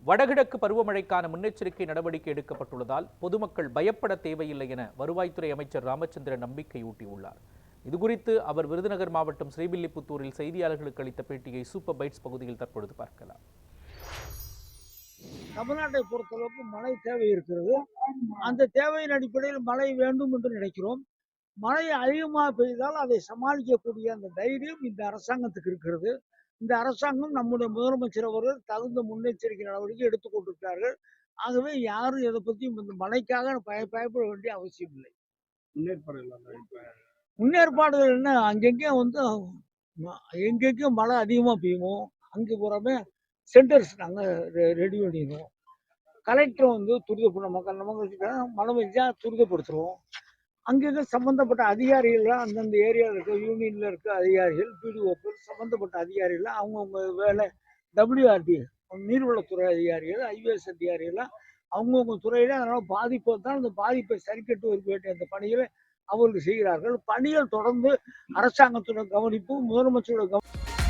வடகிழக்கு பருவமழைக்கான முன்னெச்சரிக்கை நடவடிக்கை எடுக்கப்பட்டுள்ளதால் பொதுமக்கள் பயப்பட தேவையில்லை என வருவாய்த்துறை அமைச்சர் ராமச்சந்திரன் நம்பிக்கையூட்டியுள்ளார். இதுகுறித்து அவர் விருதுநகர் மாவட்டம் ஸ்ரீவில்லிபுத்தூரில் செய்தியாளர்களுக்கு அளித்த பேட்டியை சூப்பர் பைட்ஸ் பகுதியில் தற்பொழுது பார்க்கலாம். தமிழ்நாட்டை பொறுத்தளவுக்கு மழை தேவை இருக்கிறது. அந்த தேவையின் அடிப்படையில் மழை வேண்டும் என்று நினைக்கிறோம். மழை அதிகமாக பெய்தால் அதை சமாளிக்கக்கூடிய அந்த தைரியம் இந்த அரசாங்கத்துக்கு இருக்கிறது. இந்த அரசாங்கம் நம்முடைய முதலமைச்சர் அவர்கள் தகுந்த முன்னெச்சரிக்கை நடவடிக்கை எடுத்துக் கொண்டிருக்கிறார்கள். ஆகவே யாரும் இதை பத்தி இந்த மழைக்காக பயப்பட வேண்டிய அவசியம் இல்லை. முன்னேற்பாடுகள் என்ன, எங்கெங்கேயும் மழை அதிகமா பெய்யுமோ அங்கே பூராமே சென்டர்ஸ் நாங்கள் ரெடி பண்ணிடுவோம். கலெக்டர் துரிதப்படும் நமக்கு மழை பெஞ்சா துரிதப்படுத்துறோம். அங்கங்க சம்பந்தப்பட்ட அதிகாரிகள் அந்தந்த ஏரியாவில் இருக்க யூனியன்ல இருக்க அதிகாரிகள், பிடிஓக்கள், சம்பந்தப்பட்ட அதிகாரிகள் அவங்கவுங்க வேலை, WRD நீர்வளத்துறை அதிகாரிகள், IAS அதிகாரிகள் அவங்கவுங்க துறையில அதனால பாதிப்பு வந்தால் அந்த பாதிப்பை சரி கட்டு வேண்டிய அந்த பணிகளை அவர்கள் செய்கிறார்கள். பணிகள் தொடர்ந்து அரசாங்கத்தோட கவனிப்பு, முதலமைச்சரோட கவனிப்பு